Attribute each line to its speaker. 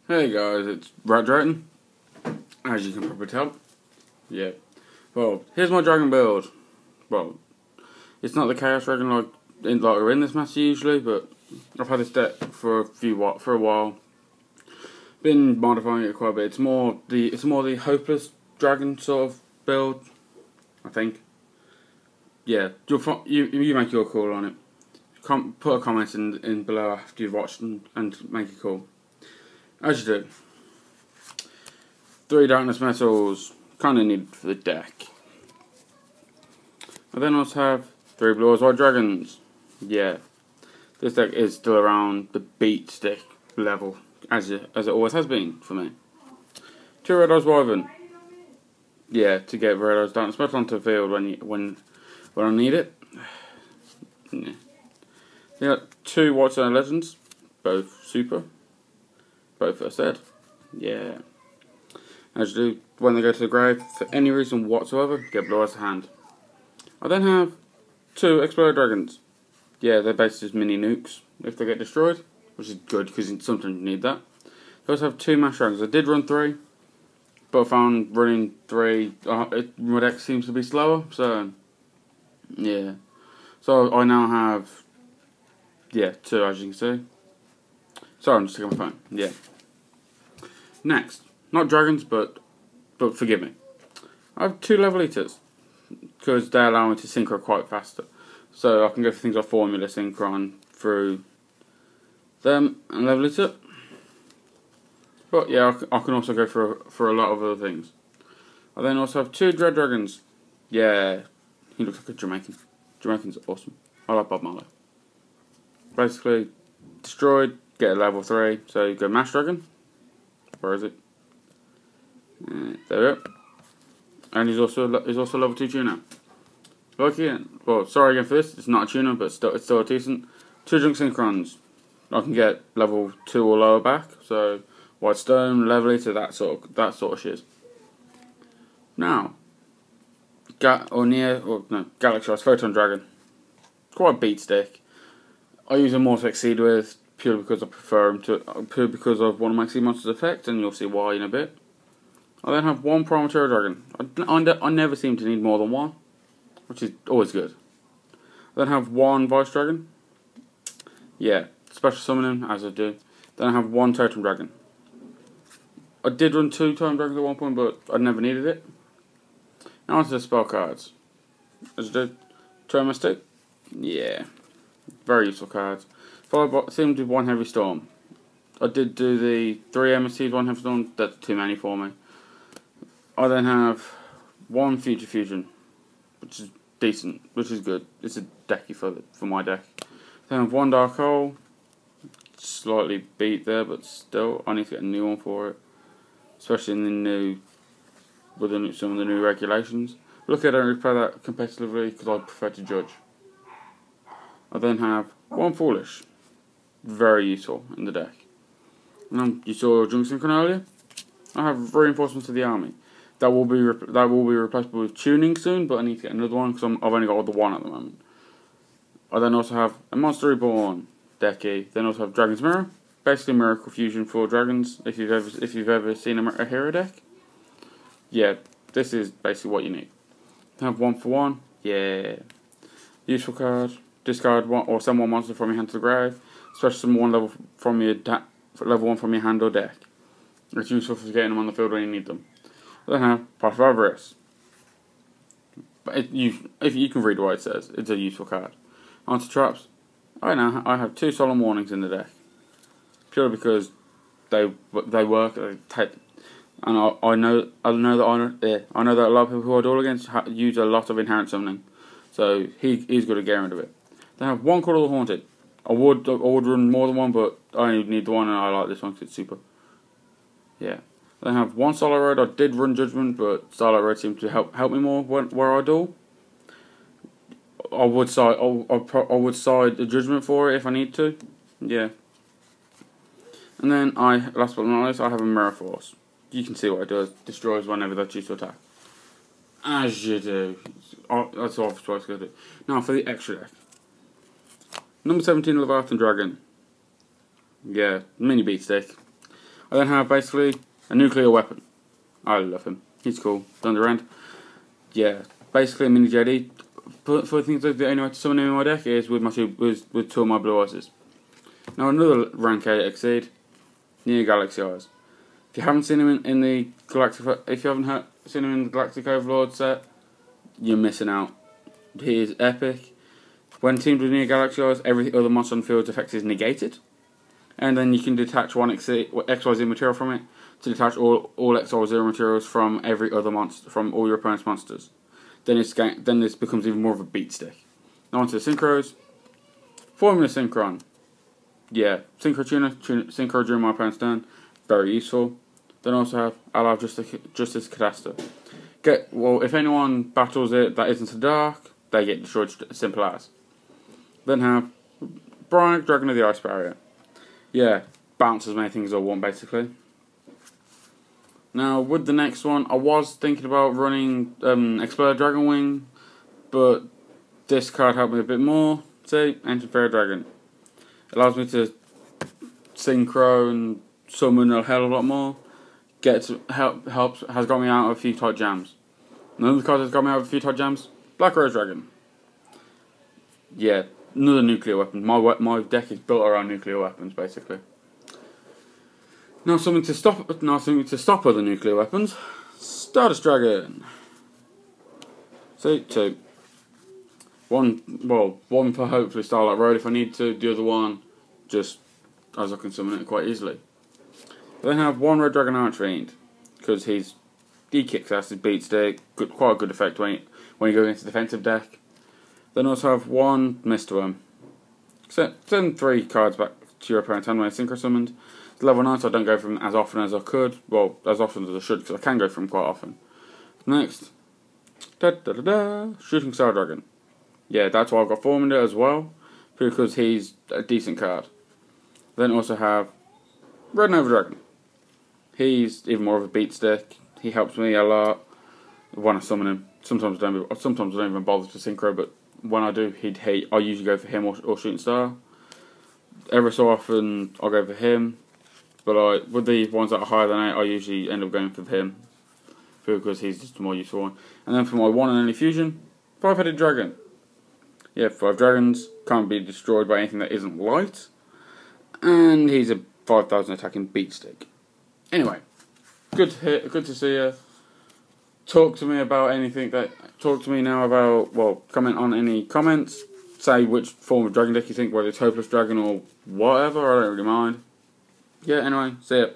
Speaker 1: Hey guys, it's Brad Drayton, as you can probably tell. Yeah. Well, here's my dragon build. Well, it's not the Chaos Dragon like we're in this match usually, but I've had this deck for a while. Been modifying it quite a bit. It's more the Hopeless Dragon sort of build, I think. Yeah, you make your call on it. Put a comment in below after you've watched and make a call. As you do. 3 Darkness Metals, kind of needed for the deck. I then also have 3 Blue Eyes White Dragons. Yeah, this deck is still around the beat stick level, as it always has been for me. 2 Red Eyes Wyvern. Yeah, to get Red Eyes Darkness Metal onto the field when I need it. Yeah. They got 2 White Stone Legends, both super, both first ed. Yeah. As you do when they go to the grave, for any reason whatsoever, get Blue Eyes to hand. I then have 2 Exploded Dragons. Yeah, they're basically just mini nukes if they get destroyed, which is good because sometimes you need that. I also have 2 Mash Dragons. I did run 3, but I found running 3, my deck seems to be slower, so yeah. So I now have, 2 as you can see. Sorry, I'm just taking my phone. Yeah. Next. Not dragons, but forgive me. I have 2 level eaters because they allow me to synchro quite faster. So I can go for things like Formula Synchron through them and level it up. But yeah, I can also go for a lot of other things. I then also have 2 Dread Dragons. Yeah, he looks like a Jamaican. Jamaicans are awesome. I like Bob Marley. Basically, destroyed, get a level 3. So you go Mash Dragon. Where is it? There we go. And he's also level 2 tuner. Well, sorry again for this. It's not a tuner, but it's still a decent. 2 Junk Synchrons. I can get level 2 or lower back. So White Stone, level eater, that sort of shiz. Now, Galaxy Ice Photon Dragon. Quite a beat stick. I use him more to exceed with purely because I prefer him purely because of one of my Exceed Monsters effect, and you'll see why in a bit. I then have 1 Primal Terror Dragon. I never seem to need more than 1, which is always good. I then have 1 Vice Dragon. Yeah, special summon him, as I do. Then I have 1 Totem Dragon. I did run 2 Totem Dragons at one point, but I never needed it. Now onto the spell cards. As I do. Turn Mystic. Yeah, very useful cards. Followed by, seemed to 1 Heavy Storm. I did do the 3 MSTs, 1 Heavy Storm. That's too many for me. I then have 1 Future Fusion, which is decent, which is good. It's a decky for my deck. Then I have 1 Dark Hole, slightly beat there, but still, I need to get a new one for it, especially in some of the new regulations. Look, I don't play that competitively because I prefer to judge. I then have 1 Foolish, very useful in the deck. And you saw Junk Synchron earlier. I have Reinforcements to the Army. That will be replaceable with Tuning soon, but I need to get another one because I've only got the 1 at the moment. I then also have a Monster Reborn decky. Then also have Dragon's Mirror, basically Miracle Fusion for dragons. If you've ever seen a hero deck, yeah, this is basically what you need. I have 1 for 1. Yeah, useful card. Discard 1 or send 1 monster from your hand to the grave. Especially some 1 level from your level 1 from your hand or deck. It's useful for getting them on the field when you need them. Then I have Path of Avarice. But if you can read what it says, it's a useful card. Onto traps. I have 2 Solemn Warnings in the deck, purely because they work. And I know that a lot of people who I duel against use a lot of inherent summoning, so he's good at getting rid of it. Then I have 1 Call of the Haunted. I would run more than 1, but I only need the 1, and I like this one because it's super. Yeah. Then I have 1 Starlight Road. I did run Judgment, but Starlight Road seemed to help me more where I duel. I would side the Judgment for it if I need to. Yeah. And then last but not least, I have a Mirror Force. You can see what it does. Destroys whenever they choose to attack. As you do. That's all I was going to do. Now for the extra deck. Number 17, Leviathan Dragon. Yeah, mini beat stick. I then have basically a nuclear weapon. I love him. He's cool. Thunderend. Yeah, basically a mini JD. But for things like the only way to summon him in my deck is with with two of my blue ices. Now another rank 8 Exceed, Neo Galaxy Eyes. If you haven't seen him in the seen him in the Galactic Overlord set, you're missing out. He is epic. When teamed with Neo Galaxy Eyes, every other monster on the field's effect is negated, and then you can detach one XYZ material from it to detach all XYZ materials from every other monster, from all your opponent's monsters. Then this becomes even more of a beat stick. Now onto the synchros. Formula Synchron. Yeah, Synchro Synchro during my opponent's turn, very useful. Then also have I'll have Justice Cadastre. If anyone battles it that isn't a dark, they get destroyed, simple as. Then have Brian, Dragon of the Ice Barrier. Yeah, bounce as many things as I want basically. Now with the next one, I was thinking about running Exploder Dragon Wing, but this card helped me a bit more. See, Ancient Fairy Dragon. Allows me to synchro and summon a hell of a lot more. Has got me out of a few tight jams. Another card that's got me out of a few tight jams, Black Rose Dragon. Yeah, another nuclear weapon. My deck is built around nuclear weapons basically. Now something to stop other nuclear weapons. Stardust Dragon. So two. One for hopefully Starlight Road if I need to. The other one, just as I can summon it quite easily. I then have one Red Dragon Archfiend, because he kicks ass, his beat stick, quite a good effect when you go against a defensive deck. Then also have one Mr. Worm. Send 3 cards back to your opponent's hand when it's synchro summoned. It's level 9, so I don't go for him as often as I could. Well, as often as I should, because I can go for him quite often. Next, Shooting Star Dragon. Yeah, that's why I've got Formula as well, because he's a decent card. Then also have Red Nova Dragon. He's even more of a beat stick. He helps me a lot when I summon him. Sometimes I don't even bother to synchro, but when I do, I usually go for him or Shooting Star. Ever so often, I'll go for him, but with the ones that are higher than 8, I usually end up going for him, because he's just a more useful one. And then for my one and only fusion, 5-headed dragon. Yeah, 5 dragons, can't be destroyed by anything that isn't light, and he's a 5,000 attacking beat stick. Anyway, good to see you. Talk to me about anything comment on any comments. Say which form of dragon deck you think, whether it's Hopeless Dragon or whatever, I don't really mind. Yeah, anyway, see ya.